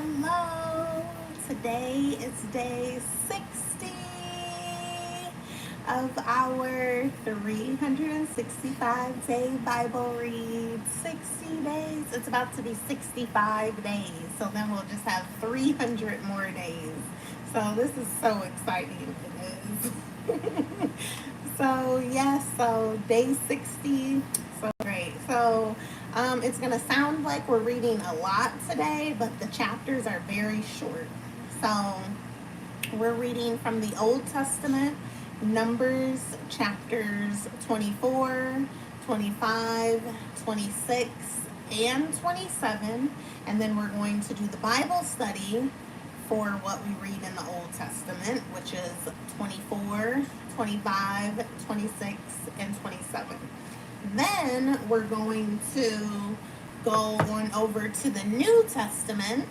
Hello. Today is day 60 of our 365-day Bible read. 60 days. It's about to be 65 days. So then we'll just have 300 more days. So this is so exciting. It is. So day 60. So great. It's going to sound like we're reading a lot today, but the chapters are very short. So we're reading from the Old Testament, Numbers chapters 24, 25, 26, and 27. And then we're going to do the Bible study for what we read in the Old Testament, which is 24, 25, 26, and 27. Then we're going to go on over to the New Testament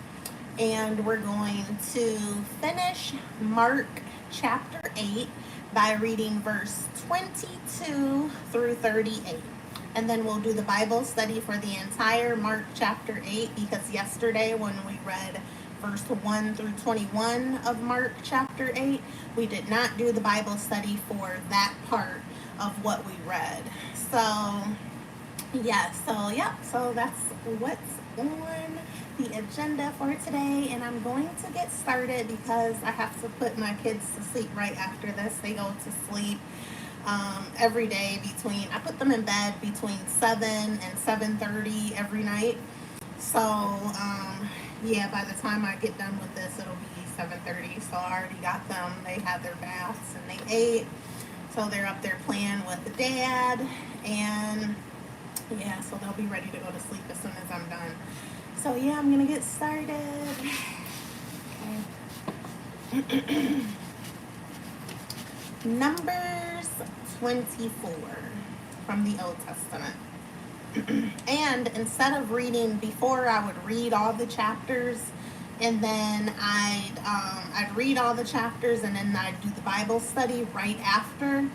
and we're going to finish Mark chapter 8 by reading verse 22 through 38. And then we'll do the Bible study for the entire Mark chapter 8 because yesterday when we read verse 1 through 21 of Mark chapter 8, we did not do the Bible study for that part of what we read. So that's what's on the agenda for today. And I'm going to get started because I have to put my kids to sleep right after this. They go to sleep every day I put them in bed between 7 and 7:30 every night. So, by the time I get done with this, it'll be 7:30. So I already got them. They had their baths and they ate. So they're up there playing with the dad. And so they'll be ready to go to sleep as soon as I'm done. So I'm going to get started. Okay. Numbers 24 from the Old Testament. And instead of reading, before I would read all the chapters, and then I'd read all the chapters, and then I'd do the Bible study right after.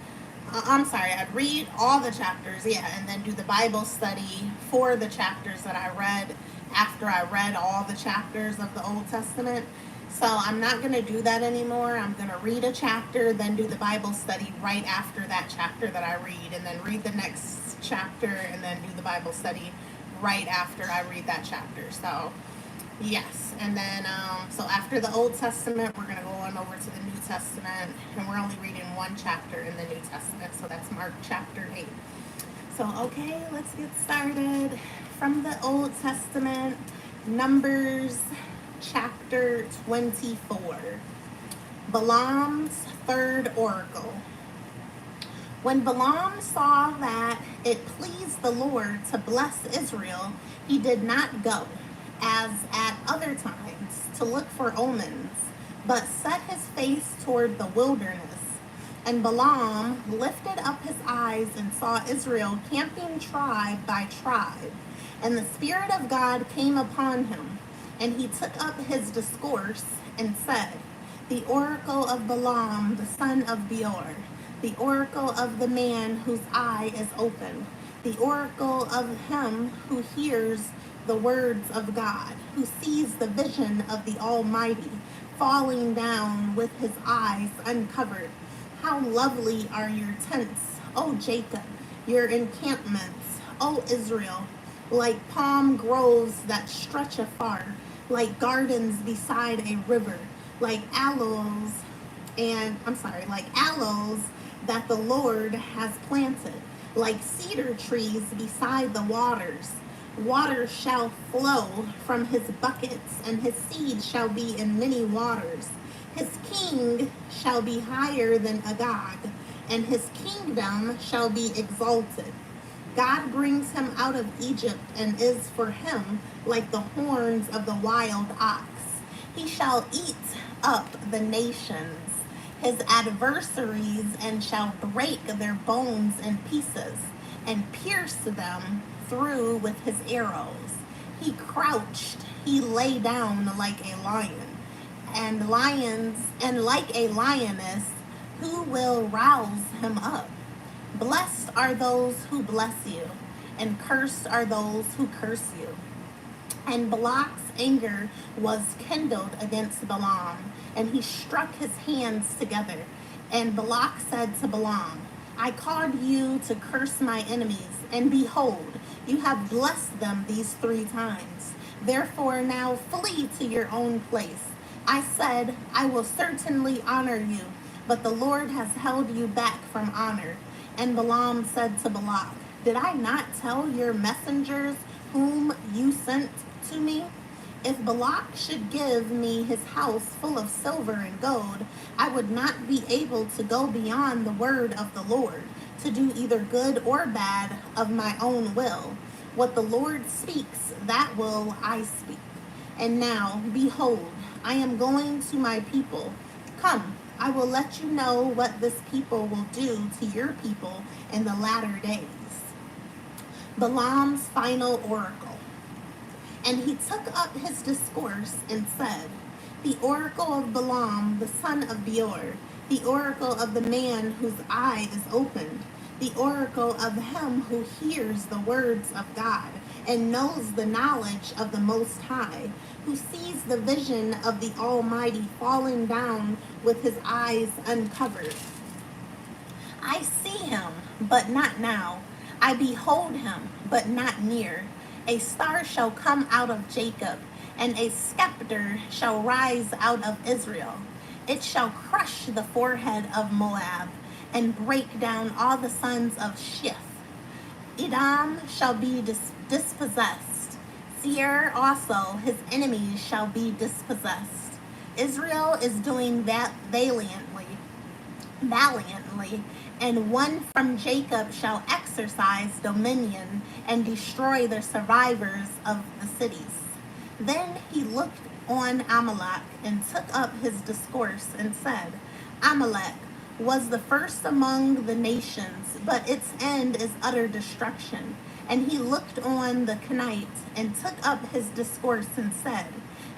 I'd read all the chapters, and then do the Bible study for the chapters that I read after I read all the chapters of the Old Testament. So I'm not going to do that anymore. I'm going to read a chapter, then do the Bible study right after that chapter that I read, and then read the next chapter, and then do the Bible study right after I read that chapter. So, yes. And then, so after the Old Testament, we're going to go on over to the New Testament, and we're only reading one chapter in the New Testament. So that's Mark chapter 8. So, okay, let's get started. From the Old Testament, Numbers chapter 24. Balaam's third oracle. When Balaam saw that it pleased the Lord to bless Israel, he did not go, as at other times, to look for omens, but set his face toward the wilderness. And Balaam lifted up his eyes and saw Israel camping tribe by tribe. And the Spirit of God came upon him, and he took up his discourse and said, The oracle of Balaam, the son of Beor, the oracle of the man whose eye is open, the oracle of him who hears the words of God, who sees the vision of the Almighty, falling down with his eyes uncovered. How lovely are your tents, O Jacob, your encampments, O Israel, like palm groves that stretch afar, like gardens beside a river, like aloes that the Lord has planted, like cedar trees beside the waters. Water shall flow from his buckets, and his seed shall be in many waters. His king shall be higher than Agag, and his kingdom shall be exalted. God brings him out of Egypt and is for him like the horns of the wild ox. He shall eat up the nations, his adversaries, and shall break their bones in pieces and pierce them through with his arrows. He crouched, he lay down like a lion, and like a lioness, who will rouse him up? Blessed are those who bless you, and cursed are those who curse you. And Balak's anger was kindled against Balaam, and he struck his hands together. And Balak said to Balaam, I called you to curse my enemies, and behold, you have blessed them these 3 times. Therefore now flee to your own place. I said, I will certainly honor you, but the Lord has held you back from honor. And Balaam said to Balak, did I not tell your messengers whom you sent to me? If Balak should give me his house full of silver and gold, I would not be able to go beyond the word of the Lord, to do either good or bad of my own will. What the Lord speaks, that will I speak. And now, behold, I am going to my people. Come, I will let you know what this people will do to your people in the latter days. Balaam's final oracle. And he took up his discourse and said, the oracle of Balaam, the son of Beor, the oracle of the man whose eye is opened, the oracle of him who hears the words of God and knows the knowledge of the Most High, who sees the vision of the Almighty falling down with his eyes uncovered. I see him, but not now. I behold him, but not near. A star shall come out of Jacob, and a scepter shall rise out of Israel. It shall crush the forehead of Moab, and break down all the sons of Shiph. Edom shall be dispossessed. Seir also, his enemies, shall be dispossessed. Israel is doing that valiantly, and one from Jacob shall exercise dominion and destroy the survivors of the cities. Then he looked on Amalek and took up his discourse and said, Amalek was the first among the nations, but its end is utter destruction. And he looked on the Kenite and took up his discourse and said,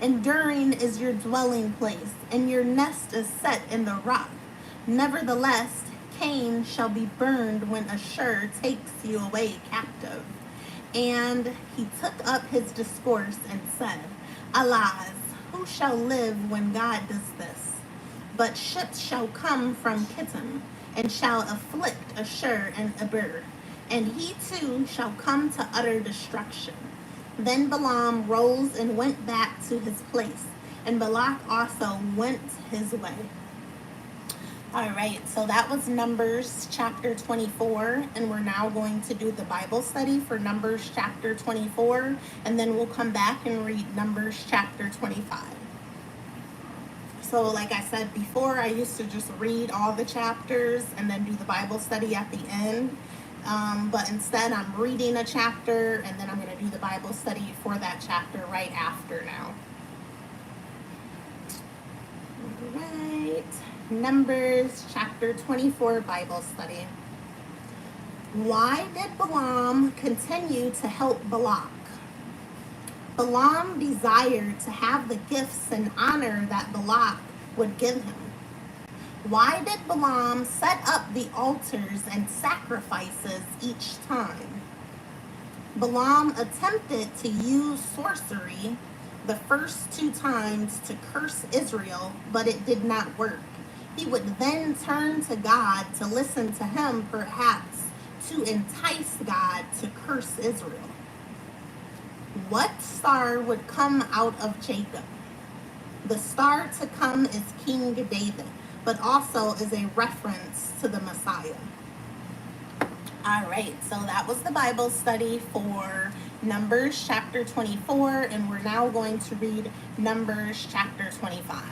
enduring is your dwelling place, and your nest is set in the rock. Nevertheless, Cain shall be burned when Ashur takes you away captive. And he took up his discourse and said, alas, who shall live when God does this? But ships shall come from Kittim, and shall afflict Ashur and Eber, and he too shall come to utter destruction. Then Balaam rose and went back to his place, and Balak also went his way. All right, so that was Numbers chapter 24, and we're now going to do the Bible study for Numbers chapter 24, and then we'll come back and read Numbers chapter 25. So like I said before, I used to just read all the chapters and then do the Bible study at the end. But instead, I'm reading a chapter, and then I'm going to do the Bible study for that chapter right after now. All right. Numbers chapter 24 Bible study. Why did Balaam continue to help Balak? Balaam desired to have the gifts and honor that Balak would give him. Why did Balaam set up the altars and sacrifices each time? Balaam attempted to use sorcery the first 2 times to curse Israel, but it did not work. He would then turn to God to listen to him, perhaps to entice God to curse Israel. What star would come out of Jacob? The star to come is King David, but also is a reference to the Messiah. All right, so that was the Bible study for Numbers chapter 24, and we're now going to read Numbers chapter 25.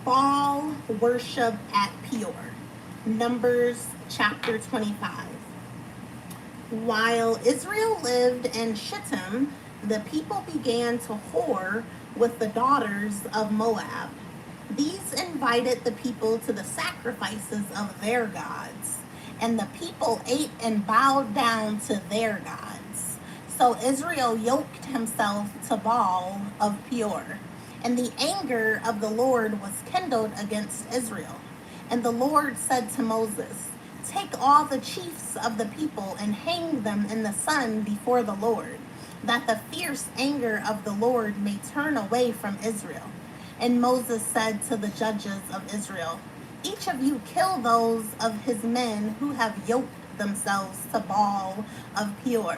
Baal worship at Peor. Numbers chapter 25. While Israel lived in Shittim, the people began to whore with the daughters of Moab. These invited the people to the sacrifices of their gods, and the people ate and bowed down to their gods. So Israel yoked himself to Baal of Peor, and the anger of the Lord was kindled against Israel. And the Lord said to Moses, Take all the chiefs of the people and hang them in the sun before the Lord, that the fierce anger of the Lord may turn away from Israel. And Moses said to the judges of Israel, each of you kill those of his men who have yoked themselves to Baal of Peor.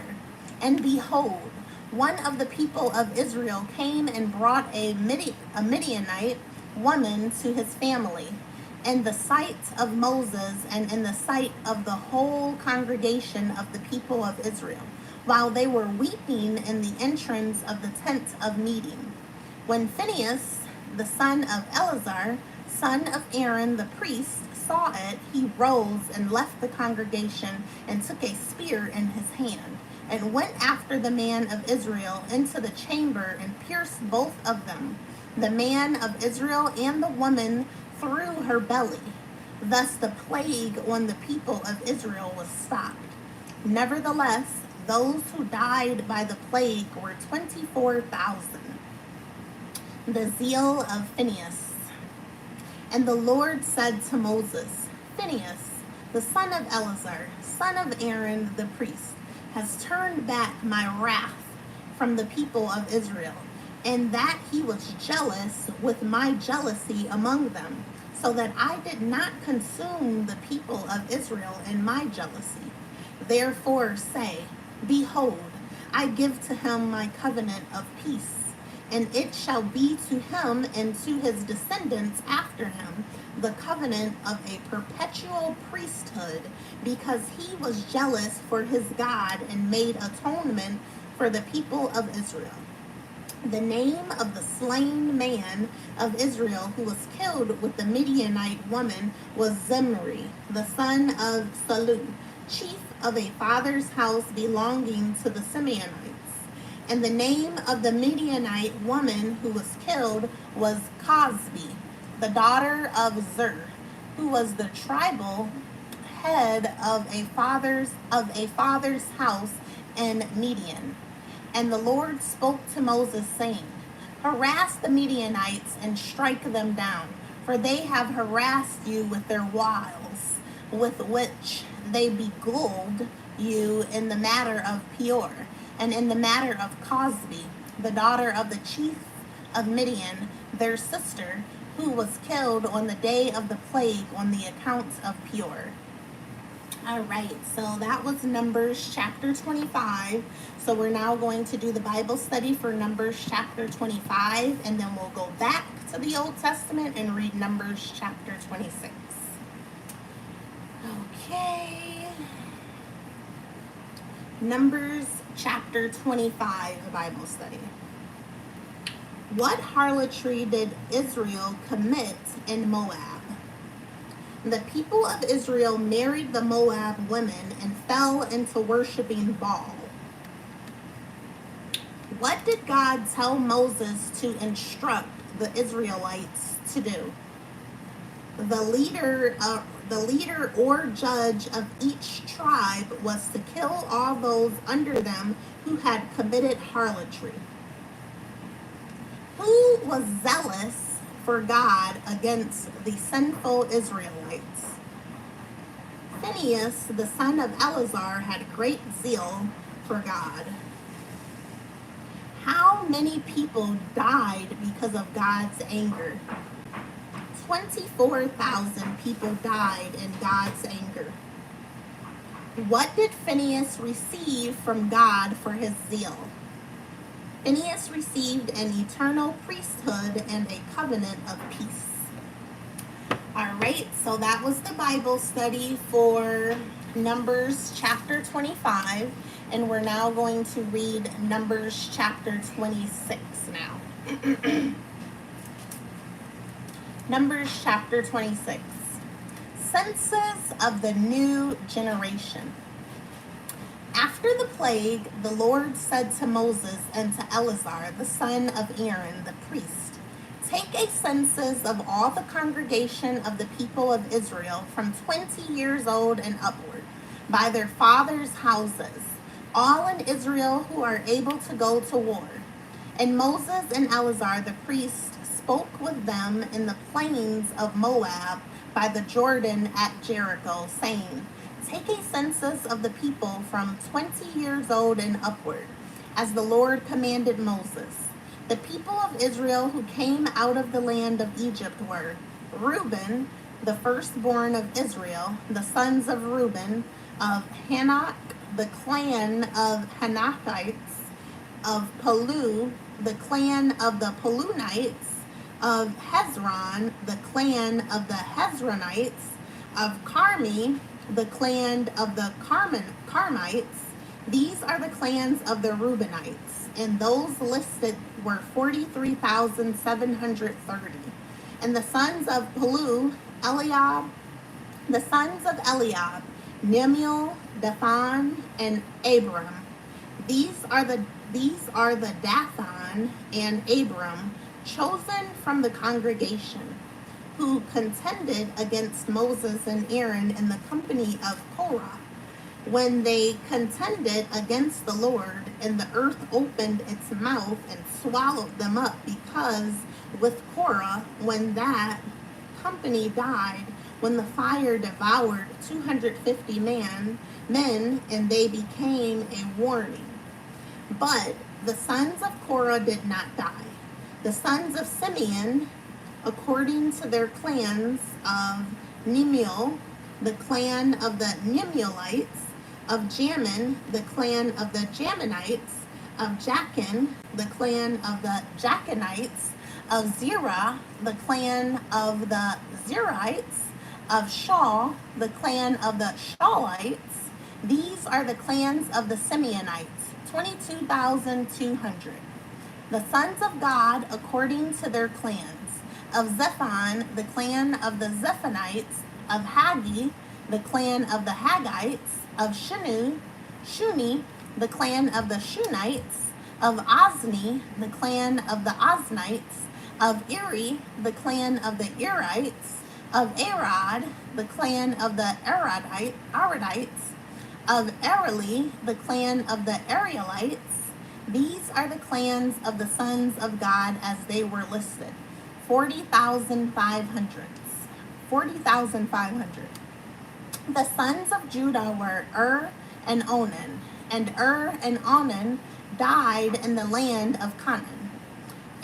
And behold, one of the people of Israel came and brought a Midianite woman to his family. In the sight of Moses and in the sight of the whole congregation of the people of Israel, while they were weeping in the entrance of the tent of meeting. When Phinehas, the son of Eleazar, son of Aaron the priest, saw it, he rose and left the congregation and took a spear in his hand, and went after the man of Israel into the chamber and pierced both of them, the man of Israel and the woman, through her belly. Thus the plague on the people of Israel was stopped. Nevertheless, those who died by the plague were 24,000. The zeal of Phinehas. And the Lord said to Moses, Phinehas, the son of Eleazar, son of Aaron the priest, has turned back my wrath from the people of Israel, and that he was jealous with my jealousy among them, so that I did not consume the people of Israel in my jealousy. Therefore say, behold, I give to him my covenant of peace, and it shall be to him and to his descendants after him the covenant of a perpetual priesthood, because he was jealous for his God and made atonement for the people of Israel. The name of the slain man of Israel who was killed with the Midianite woman was Zimri, the son of Salu, chief of a father's house belonging to the Simeonites. And the name of the Midianite woman who was killed was Cosbi, the daughter of Zur, who was the tribal head of a father's house in Midian. And the Lord spoke to Moses, saying, harass the Midianites and strike them down, for they have harassed you with their wiles, with which they beguiled you in the matter of Peor, and in the matter of Cosbi, the daughter of the chief of Midian, their sister, who was killed on the day of the plague on the account of Peor. All right, so that was Numbers chapter 25. So we're now going to do the Bible study for Numbers chapter 25, and then we'll go back to the Old Testament and read Numbers chapter 26. Okay. Numbers chapter 25 Bible study. What harlotry did Israel commit in Moab? The people of Israel married the Moab women and fell into worshiping Baal. What did God tell Moses to instruct the Israelites to do? The leader or judge of each tribe was to kill all those under them who had committed harlotry. Who was zealous for God against the sinful Israelites? Phinehas, the son of Eleazar, had great zeal for God. How many people died because of God's anger? 24,000 people died in God's anger. What did Phinehas receive from God for his zeal? Phinehas received an eternal priesthood and a covenant of peace. All right, so that was the Bible study for Numbers chapter 25, and we're now going to read Numbers chapter 26 now. Numbers chapter 26. Census of the new generation. After the plague, the Lord said to Moses and to Eleazar, the son of Aaron, the priest, take a census of all the congregation of the people of Israel from 20 years old and upward, by their fathers' houses, all in Israel who are able to go to war. And Moses and Eleazar, the priest, spoke with them in the plains of Moab by the Jordan at Jericho, saying, Take a census of the people from 20 years old and upward, as the Lord commanded Moses. The people of Israel who came out of the land of Egypt were Reuben, the firstborn of Israel, the sons of Reuben, of Hanok, the clan of Hanokites, of Palu, the clan of the Palunites, of Hezron, the clan of the Hezronites, of Carmi, the clan of the Carmites. These are the clans of the Reubenites, and those listed were 43,730. And the sons of Palu, Eliab, the sons of Eliab, Nemuel, Dathan, and Abram. These are the Dathan and Abram, chosen from the congregation, who contended against Moses and Aaron in the company of Korah, when they contended against the Lord, and the earth opened its mouth and swallowed them up, because with Korah, when that company died, when the fire devoured 250 men, and they became a warning. But the sons of Korah did not die. The sons of Simeon, according to their clans, of Nemuel, the clan of the Nemuelites, of Jamin, the clan of the Jaminites, of Jachin, the clan of the Jachinites, of Zerah, the clan of the Zerites, of Shaul, the clan of the Shaulites. These are the clans of the Simeonites, 22,200. The sons of Gad, according to their clans, of Zephon, the clan of the Zephonites, of Hagi, the clan of the Haggites, of Shuni, the clan of the Shunites, of Ozni, the clan of the Oznites, of Eri, the clan of the Erites, of Arad, the clan of the Aradites, of Areli, the clan of the Arielites. These are the clans of the sons of God as they were listed, 40,500. 40,500. The sons of Judah were and Onan, and and Onan died in the land of Canaan.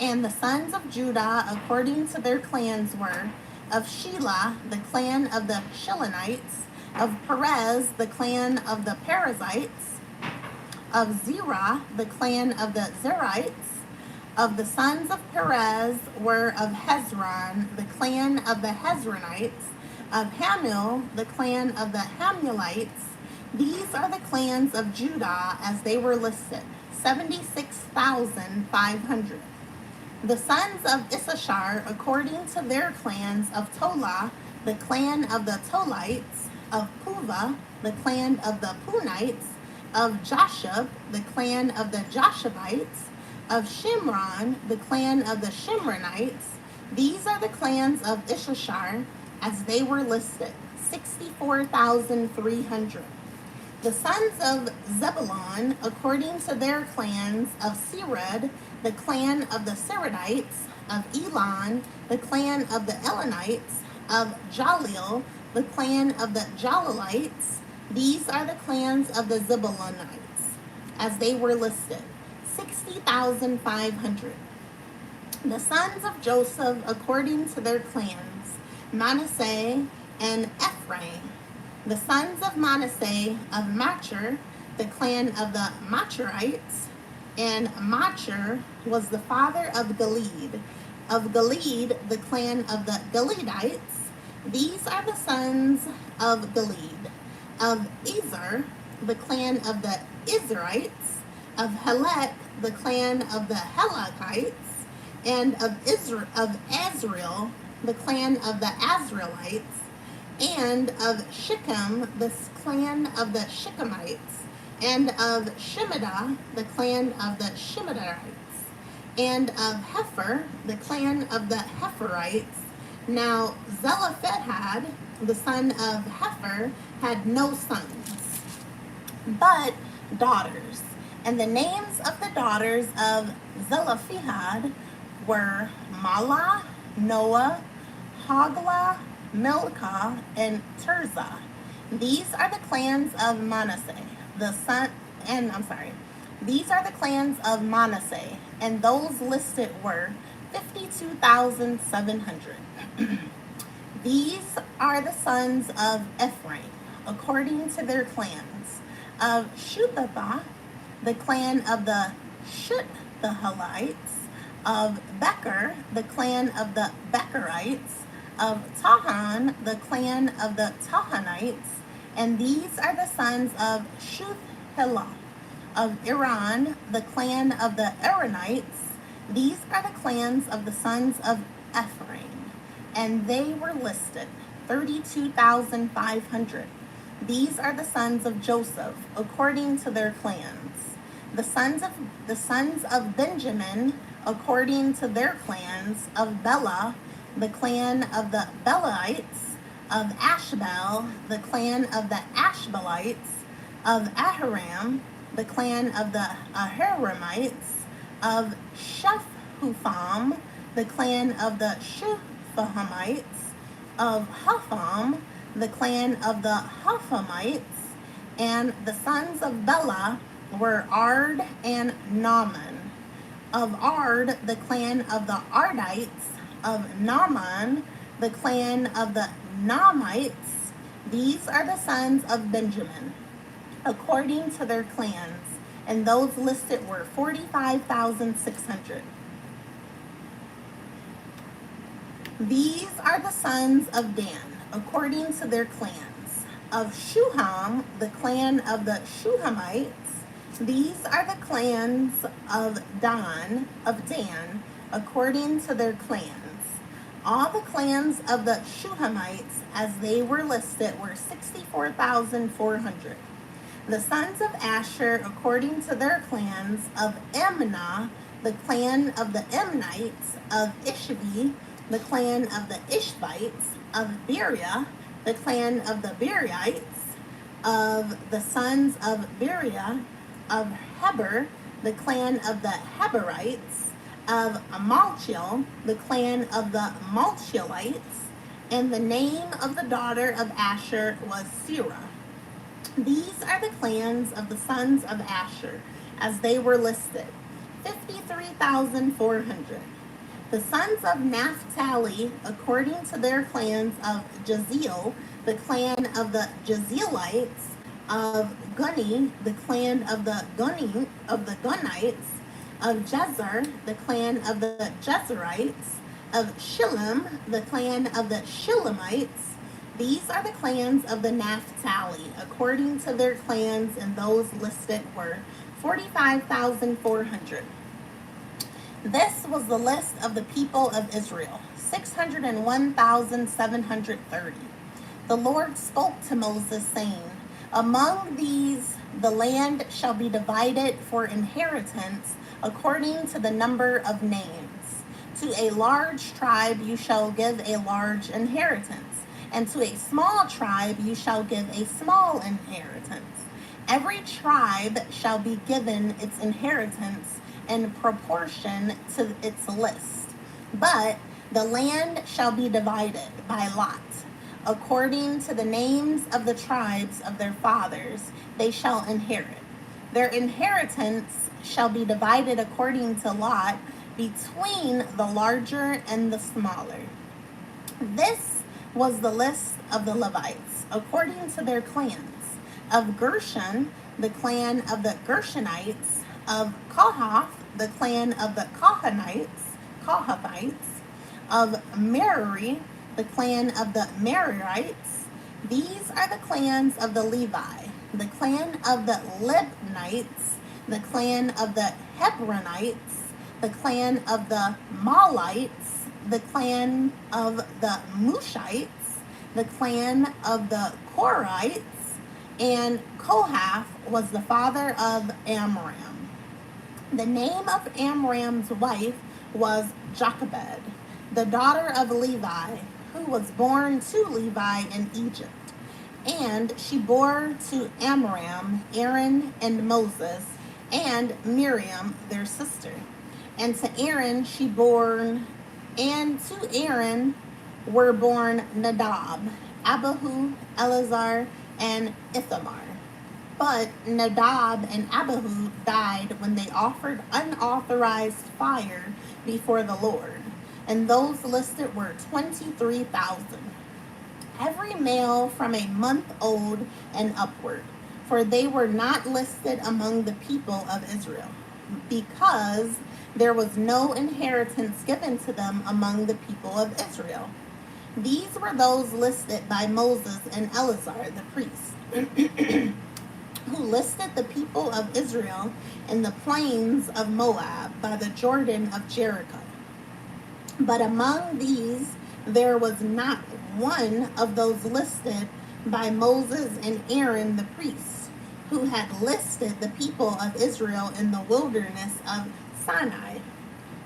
And the sons of Judah, according to their clans, were of Shelah, the clan of the Shilonites, of Perez, the clan of the Perizzites, of Zerah, the clan of the Zerites. Of the sons of Perez were of Hezron, the clan of the Hezronites, of Hamul, the clan of the Hamulites. These are the clans of Judah as they were listed, 76,500. The sons of Issachar, according to their clans, of Tola, the clan of the Tolites, of Puvah, the clan of the Punites, of Jashub, the clan of the Jashubites, of Shimron, the clan of the Shimronites. These are the clans of Issachar as they were listed, 64,300. The sons of Zebulon, according to their clans, of Sered, the clan of the Seredites, of Elon, the clan of the Elonites, of Jalil, the clan of the Jalilites. These are the clans of the Zebulonites as they were listed, 60,500. The sons of Joseph, according to their clans, Manasseh and Ephraim. The sons of Manasseh, of Machir, the clan of the Machirites, and Machir was the father of Gilead. Of Gilead, the clan of the Gileadites. These are the sons of Gilead. Of Ezer, the clan of the Ezerites. Of Helek, the clan of the Helekites. And of Azriel, the clan of the Azraelites. And of Shechem, the clan of the Shechemites. And of Shemida, the clan of the Shemidaites. And of Hepher, the clan of the Hepherites. Now Zelophehad, the son of Hepher, had no sons, but daughters. And the names of the daughters of Zelophehad were Mahlah, Noah, Hoglah, Milcah, and Tirzah. These are the clans of Manasseh, the son, and I'm sorry. These are the clans of Manasseh, and those listed were 52,700. These are the sons of Ephraim, according to their clans. Of Shuthathah, the clan of the Shuthahalites. Of Becher, the clan of the Becherites. Of Tahan, the clan of the Tahanites. And these are the sons of Shuthelah. Of Iran, the clan of the Iranites. These are the clans of the sons of Ephraim, and they were listed 32,500. These are the sons of Joseph, according to their clans. The sons of Benjamin, according to their clans. Of Bela, the clan of the Belaites. Of Ashbel, the clan of the Ashbelites. Of Ahiram, the clan of the Ahiramites. Of Shephupham, the clan of the Shuphamites. Of Hupham, the clan of the Huphamites. And the sons of Bela were Ard and Naaman. Of Ard, the clan of the Ardites. Of Naaman, the clan of the Naamites. These are the sons of Benjamin, according to their clans, and those listed were 45,600. These are the sons of Dan, according to their clans. Of Shuham, the clan of the Shuhamites. These are the clans of Dan, according to their clans. All the clans of the Shuhamites, as they were listed, were 64,400. The sons of Asher, according to their clans. Of Imnah, the clan of the Imnites. Of Ishvi, the clan of the Ishvites. Of Beriah, the clan of the Beriites. Of the sons of Beriah. Of Heber, the clan of the Heberites. Of Malchiel, the clan of the Malchielites. And the name of the daughter of Asher was Serah. These are the clans of the sons of Asher, as they were listed, 53,400. The sons of Naphtali, according to their clans. Of Jaziel, the clan of the Jazielites. Of Guni, the clan of the Gunites. Of Jezer, the clan of the Jezerites. Of Shillem, the clan of the Shillemites. These are the clans of the Naphtali, according to their clans, and those listed were 45,400. This was the list of the people of Israel, 601,730. The Lord spoke to Moses, saying, Among these the land shall be divided for inheritance according to the number of names. To a large tribe you shall give a large inheritance, and to a small tribe you shall give a small inheritance. Every tribe shall be given its inheritance in proportion to its list. But the land shall be divided by lot. According to the names of the tribes of their fathers, they shall inherit. Their inheritance shall be divided according to lot between the larger and the smaller. This was the list of the Levites, according to their clans. Of Gershon, the clan of the Gershonites. Of Kohath, the clan of the Kohathites. Of Merari, the clan of the Merarites. These are the clans of the Levi, the clan of the Libnites, the clan of the Hebronites, the clan of the Malites, the clan of the Mushites, the clan of the Korites, and Kohath was the father of Amram. The name of Amram's wife was Jochebed, the daughter of Levi, who was born to Levi in Egypt. And she bore to Amram Aaron and Moses, and Miriam their sister. And to Aaron were born Nadab, Abihu, Eleazar, and Ithamar. But Nadab and Abihu died when they offered unauthorized fire before the Lord, and those listed were 23,000, every male from a month old and upward, for they were not listed among the people of Israel, because there was no inheritance given to them among the people of Israel. These were those listed by Moses and Eleazar the priest, who listed the people of Israel in the plains of Moab by the Jordan of Jericho. But among these there was not one of those listed by Moses and Aaron the priests, who had listed the people of Israel in the wilderness of Sinai.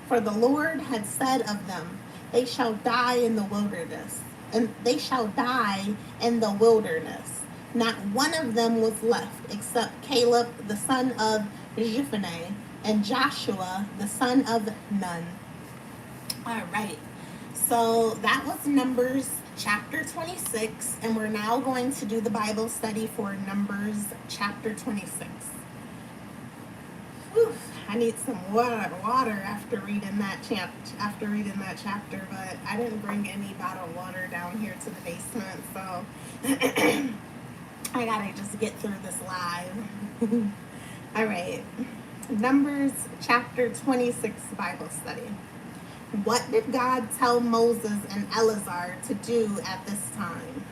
For the Lord had said of them, they shall die in the wilderness, and they shall die in the wilderness. Not one of them was left except Caleb the son of Jephunneh and Joshua the son of Nun. All right, so that was Numbers chapter 26, and we're now going to do the Bible study for Numbers chapter 26. Whew, I need some water after reading that chapter, but I didn't bring any bottled water down here to the basement, so I gotta just get through this live. All right, Numbers chapter 26 Bible study. What did God tell Moses and Eleazar to do at this time?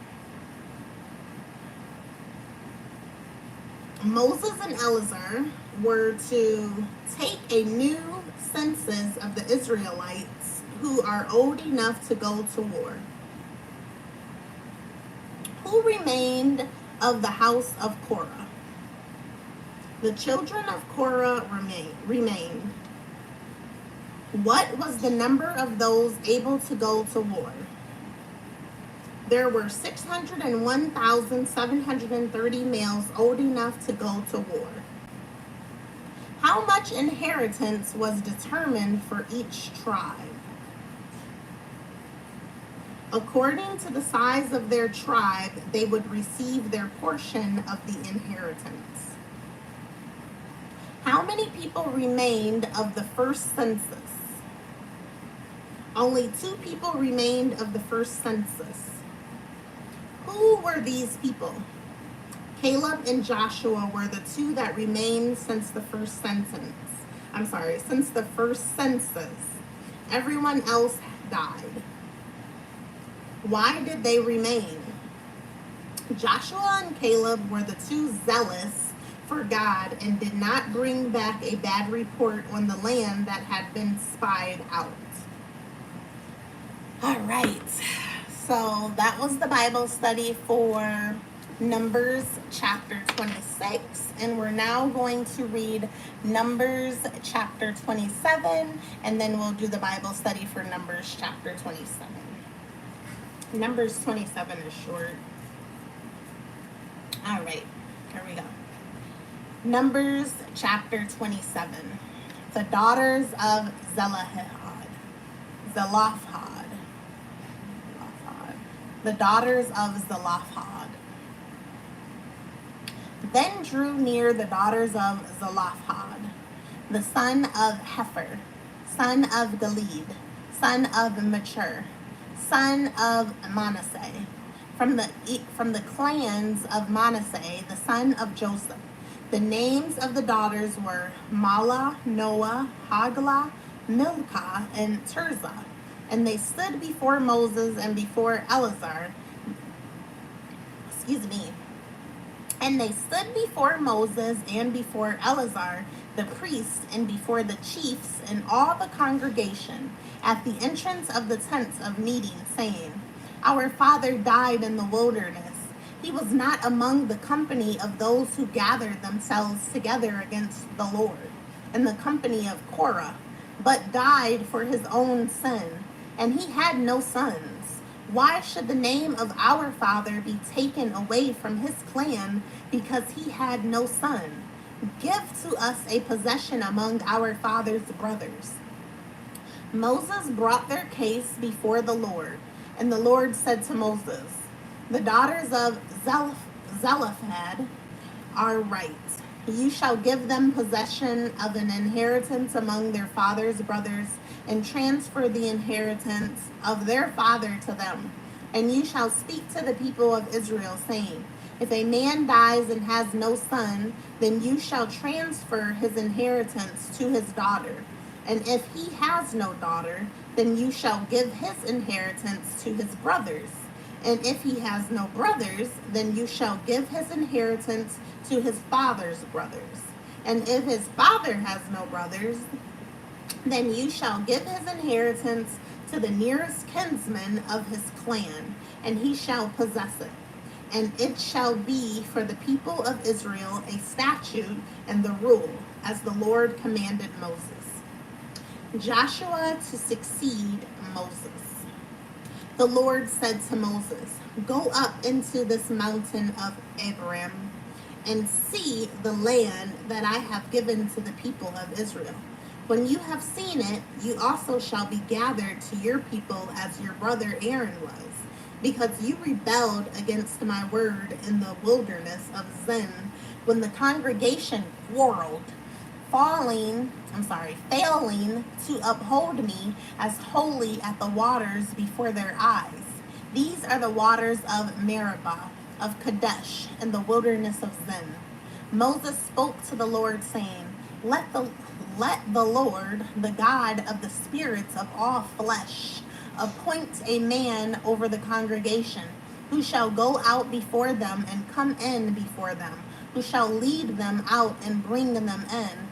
Moses and Eleazar were to take a new census of the Israelites who are old enough to go to war. Who remained of the house of Korah? The children of Korah remained. What was the number of those able to go to war? There were 601,730 males old enough to go to war. How much inheritance was determined for each tribe? According to the size of their tribe, they would receive their portion of the inheritance. How many people remained of the first census? Only 2 people remained of the first census. Who were these people? Caleb and Joshua were the 2 that remained since the first census. Everyone else died. Why did they remain? Joshua and Caleb were the 2 zealous for God and did not bring back a bad report on the land that had been spied out. All right, so that was the Bible study for Numbers chapter 26, and we're now going to read Numbers chapter 27, and then we'll do the Bible study for Numbers chapter 27. Numbers 27 is short. All right, here we go. Numbers chapter 27. The daughters of Zelophehad. The daughters of Zelophehad. Then drew near the daughters of Zelophehad, the son of Hepher, son of Gilead, son of Machir, son of Manasseh, from the clans of Manasseh, the son of Joseph. The names of the daughters were Mahlah, Noah, Haglah, Milcah, and Tirzah. And they stood before Moses and before Eleazar. And they stood before Moses and before Eleazar, the priest, and before the chiefs and all the congregation at the entrance of the tents of meeting, saying, Our father died in the wilderness. He was not among the company of those who gathered themselves together against the Lord, in the company of Korah, but died for his own sin, and he had no sons. Why should the name of our father be taken away from his clan because he had no son? Give to us a possession among our father's brothers. Moses brought their case before the Lord, and the Lord said to Moses, The daughters of Zelophehad are right. You shall give them possession of an inheritance among their father's brothers, and transfer the inheritance of their father to them. And you shall speak to the people of Israel, saying, if a man dies and has no son, then you shall transfer his inheritance to his daughter. And if he has no daughter, then you shall give his inheritance to his brothers. And if he has no brothers, then you shall give his inheritance to his father's brothers. And if his father has no brothers, then you shall give his inheritance to the nearest kinsman of his clan, and he shall possess it. And it shall be for the people of Israel a statute and the rule, as the Lord commanded Moses. Joshua to succeed Moses. The Lord said to Moses, go up into this mountain of Abraham and see the land that I have given to the people of Israel. When you have seen it, you also shall be gathered to your people as your brother Aaron was, because you rebelled against my word in the wilderness of Zin, when the congregation quarreled, failing to uphold me as holy at the waters before their eyes. These are the waters of Meribah, of Kadesh, in the wilderness of Zin. Moses spoke to the Lord, saying, Let the Lord, the God of the spirits of all flesh, appoint a man over the congregation, who shall go out before them and come in before them, who shall lead them out and bring them in,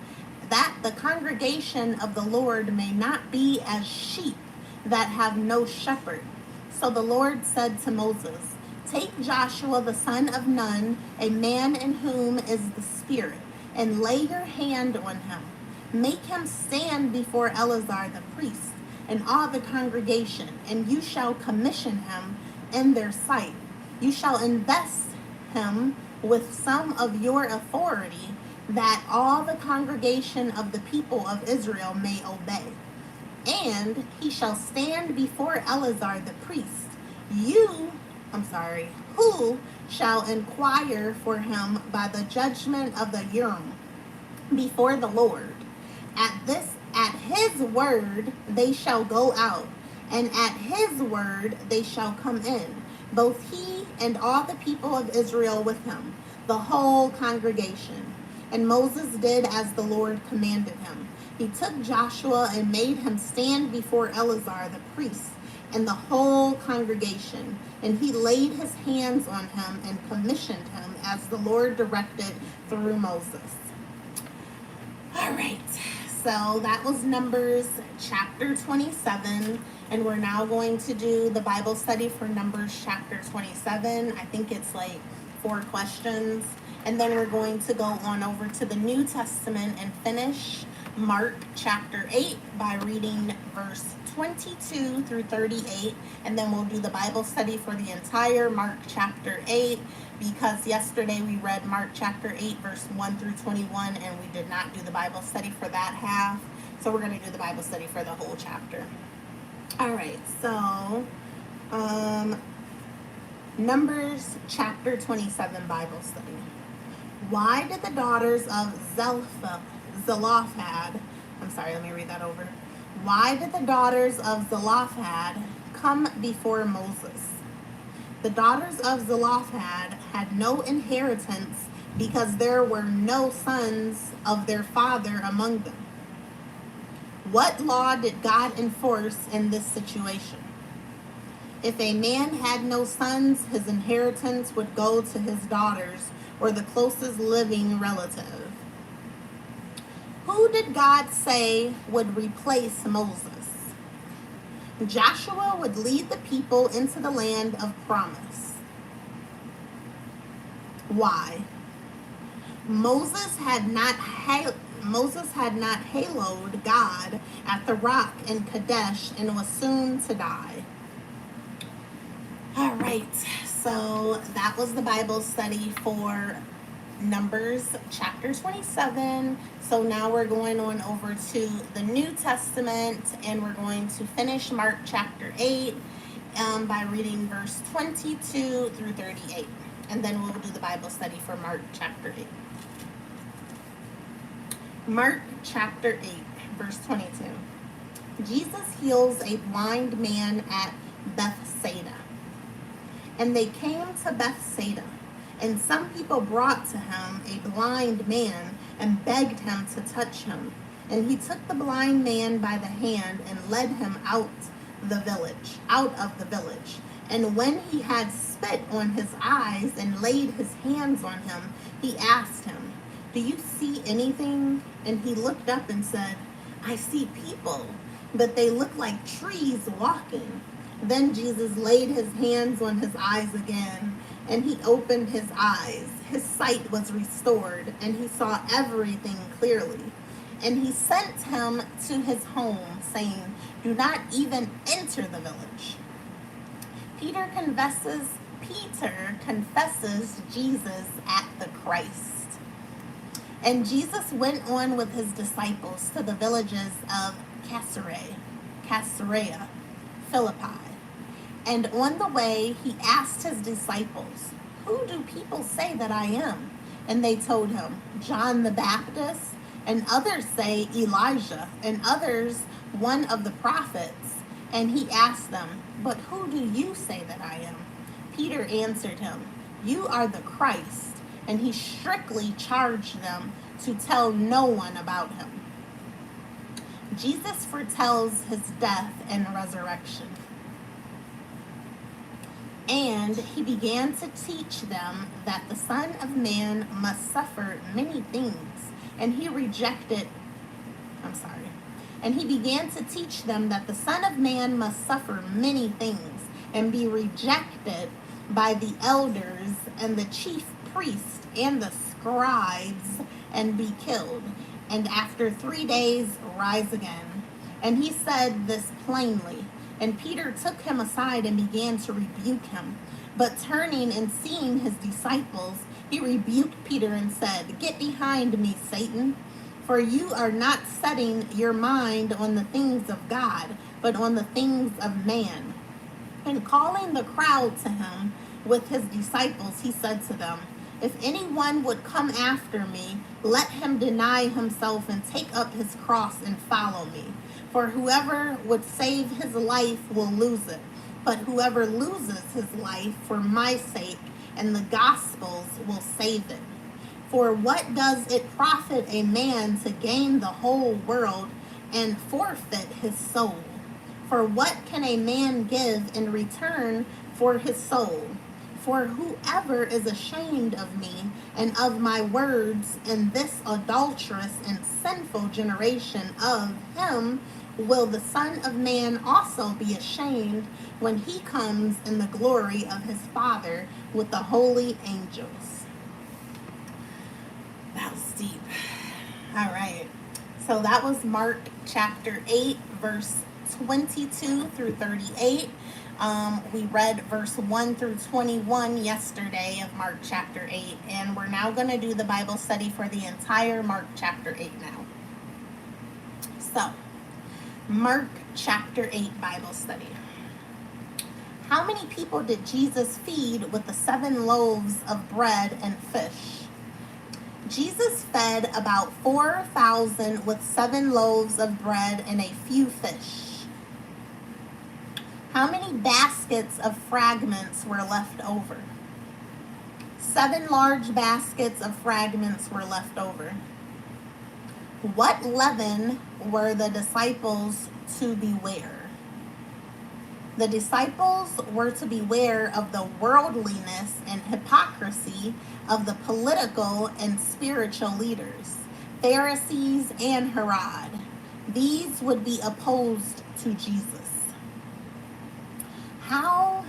that the congregation of the Lord may not be as sheep that have no shepherd. So the Lord said to Moses, take Joshua the son of Nun, a man in whom is the Spirit, and lay your hand on him. Make him stand before Eleazar the priest and all the congregation, and you shall commission him in their sight. You shall invest him with some of your authority, that all the congregation of the people of Israel may obey. And he shall stand before Eleazar the priest. Who shall inquire for him by the judgment of the Urim before the Lord. At his word they shall go out, and at his word they shall come in, both he and all the people of Israel with him, the whole congregation. And Moses did as the Lord commanded him. He took Joshua and made him stand before Eleazar the priest and the whole congregation. And he laid his hands on him and commissioned him as the Lord directed through Moses. All right, so that was Numbers chapter 27. And we're now going to do the Bible study for Numbers chapter 27. I think it's like 4 questions. And then we're going to go on over to the New Testament and finish Mark chapter 8 by reading verse 22 through 38. And then we'll do the Bible study for the entire Mark chapter 8, because yesterday we read Mark chapter 8 verse 1 through 21, and we did not do the Bible study for that half. So we're going to do the Bible study for the whole chapter. All right, so Numbers chapter 27 Bible study. Why did the daughters of Zelophehad, Why did the daughters of Zelophehad come before Moses? The daughters of Zelophehad had no inheritance because there were no sons of their father among them. What law did God enforce in this situation? If a man had no sons, his inheritance would go to his daughters or the closest living relative. Who did God say would replace Moses? Joshua would lead the people into the land of promise. Why? Moses had not haloed God at the rock in Kadesh and was soon to die. All right, so that was the Bible study for Numbers chapter 27. So now we're going on over to the New Testament, and we're going to finish Mark chapter 8 by reading verse 22 through 38. and then we'll do the Bible study for Mark chapter 8. Mark chapter 8, verse 22. Jesus heals a blind man at Bethsaida. And they came to Bethsaida, and some people brought to him a blind man and begged him to touch him. And he took the blind man by the hand and led him out of the village. And when he had spit on his eyes and laid his hands on him, he asked him, "Do you see anything?" And he looked up and said, "I see people, but they look like trees walking." Then Jesus laid his hands on his eyes again, and he opened his eyes. His sight was restored, and he saw everything clearly. And he sent him to his home, saying, "Do not even enter the village." Peter confesses Jesus at the Christ. And Jesus went on with his disciples to the villages of Caesarea Philippi. And on the way, he asked his disciples, "Who do people say that I am?" And they told him, "John the Baptist, and others say Elijah, and others one of the prophets." And he asked them, "But who do you say that I am?" Peter answered him, "You are the Christ." And he strictly charged them to tell no one about him. Jesus foretells his death and resurrection. And he began to teach them that the Son of Man must suffer many things. And he began to teach them that the Son of Man must suffer many things and be rejected by the elders and the chief priests and the scribes and be killed, and after 3 days rise again. And he said this plainly. And Peter took him aside and began to rebuke him. But turning and seeing his disciples, he rebuked Peter and said, "Get behind me, Satan, for you are not setting your mind on the things of God, but on the things of man." And calling the crowd to him with his disciples, he said to them, "If anyone would come after me, let him deny himself and take up his cross and follow me. For whoever would save his life will lose it, but whoever loses his life for my sake and the gospel's will save it. For what does it profit a man to gain the whole world and forfeit his soul? For what can a man give in return for his soul? For whoever is ashamed of me and of my words in this adulterous and sinful generation, of him will the Son of Man also be ashamed when he comes in the glory of his Father with the holy angels." That was deep. All right. So that was Mark chapter 8, verse 22 through 38. We read verse 1 through 21 yesterday of Mark chapter 8, and we're now going to do the Bible study for the entire Mark chapter 8 now. So, Mark chapter 8 Bible study. How many people did Jesus feed with the 7 loaves of bread and fish? Jesus fed about 4,000 with 7 loaves of bread and a few fish. How many baskets of fragments were left over? 7 large baskets of fragments were left over. What leaven were the disciples to beware? The disciples were to beware of the worldliness and hypocrisy of the political and spiritual leaders, Pharisees and Herod. These would be opposed to Jesus. How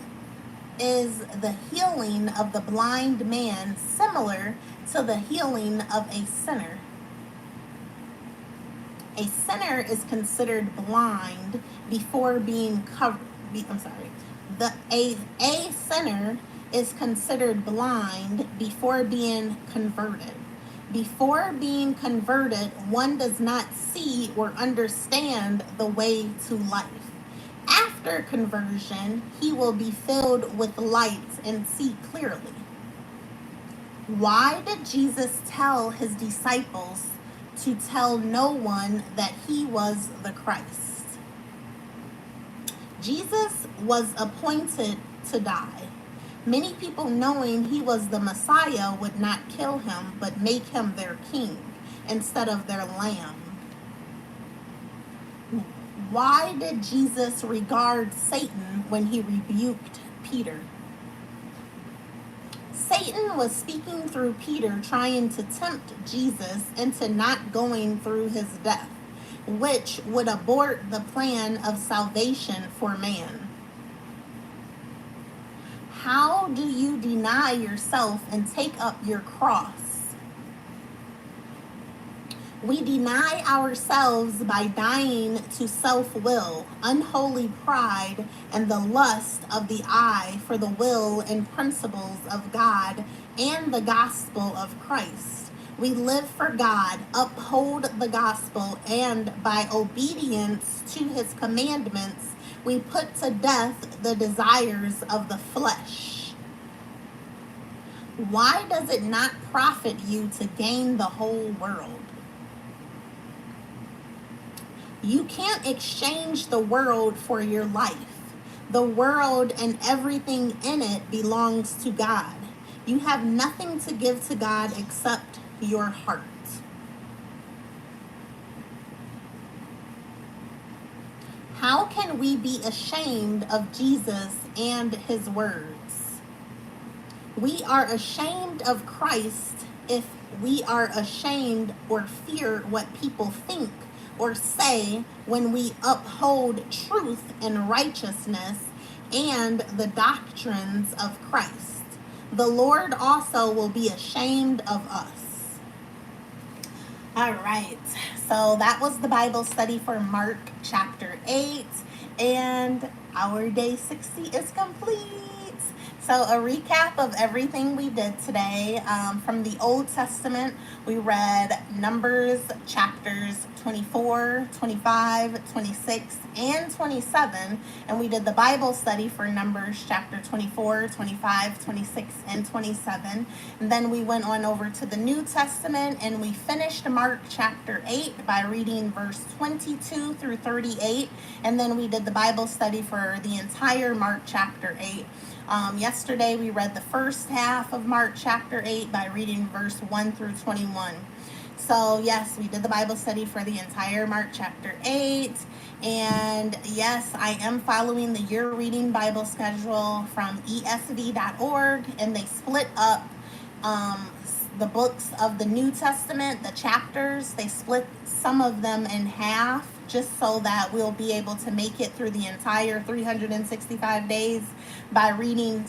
is the healing of the blind man similar to the healing of a sinner? A sinner is considered blind before being covered. A sinner is considered blind before being converted. Before being converted, one does not see or understand the way to life. After conversion, he will be filled with light and see clearly. Why did Jesus tell his disciples to tell no one that he was the Christ? Jesus was appointed to die. Many people, knowing he was the Messiah, would not kill him, but make him their king instead of their lamb. Why did Jesus regard Satan when he rebuked Peter? Satan was speaking through Peter, trying to tempt Jesus into not going through his death, which would abort the plan of salvation for man. How do you deny yourself and take up your cross? We deny ourselves by dying to self-will, unholy pride, and the lust of the eye for the will and principles of God and the gospel of Christ. We live for God, uphold the gospel, and by obedience to his commandments, we put to death the desires of the flesh. Why does it not profit you to gain the whole world? You can't exchange the world for your life. The world and everything in it belongs to God. You have nothing to give to God except your heart. How can we be ashamed of Jesus and his words? We are ashamed of Christ if we are ashamed or fear what people think or say when we uphold truth and righteousness and the doctrines of Christ. The Lord also will be ashamed of us. All right, so that was the Bible study for Mark chapter 8, and our day 60 is complete. So a recap of everything we did today. From the Old Testament, we read Numbers chapters 24, 25, 26, and 27. And we did the Bible study for Numbers chapter 24, 25, 26, and 27. And then we went on over to the New Testament and we finished Mark chapter 8 by reading verse 22 through 38. And then we did the Bible study for the entire Mark chapter 8. Yesterday we read the first half of Mark chapter 8 by reading verse 1 through 21. So yes, we did the Bible study for the entire Mark chapter 8. And yes, I am following the Year Reading Bible schedule from esv.org, and they split up the books of the New Testament, the chapters. They split some of them in half just so that we'll be able to make it through the entire 365 days by reading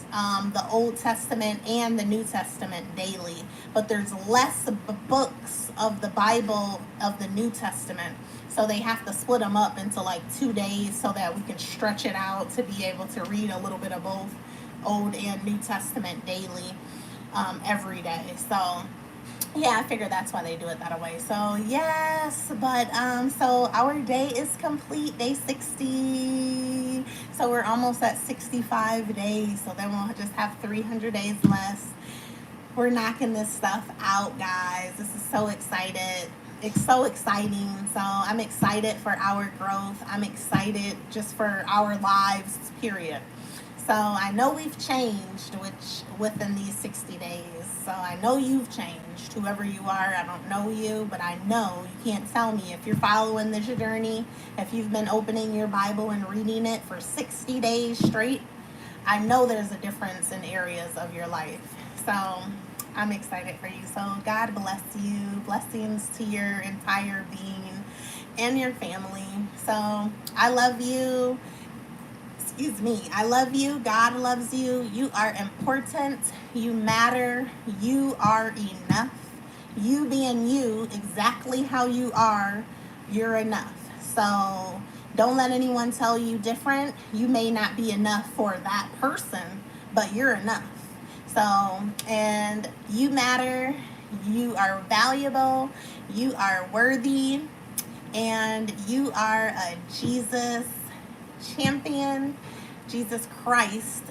the Old Testament and the New Testament daily. But there's less books of the Bible of the New Testament, so they have to split them up into like 2 days so that we can stretch it out to be able to read a little bit of both Old and New Testament daily every day. So yeah, I figured that's why they do it that way. So yes, but so our day is complete, day 60. So we're almost at 65 days. So then we'll just have 300 days less. We're knocking this stuff out, guys. This is so excited. It's so exciting. So I'm excited for our growth. I'm excited just for our lives, period. So I know we've changed within these 60 days. So I know you've changed, whoever you are. I don't know you, but I know you can't tell me if you're following this journey, if you've been opening your Bible and reading it for 60 days straight. I know there's a difference in areas of your life. So I'm excited for you. So God bless you. Blessings to your entire being and your family. So I love you. I love you. God loves you. You are important. You matter. You are enough. You being you, exactly how you are, you're enough. So don't let anyone tell you different. You may not be enough for that person, but you're enough. So, and you matter. You are valuable. You are worthy. And you are a Jesus champion. Jesus Christ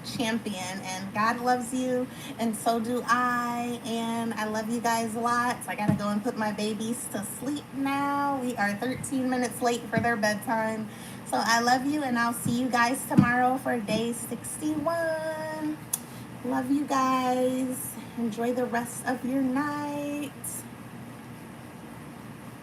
champion, and God loves you, and so do I, and I love you guys a lot. So I gotta go and put my babies to sleep now. We are 13 minutes late for their bedtime. So I love you, and I'll see you guys tomorrow for day 61. Love you guys. Enjoy the rest of your night.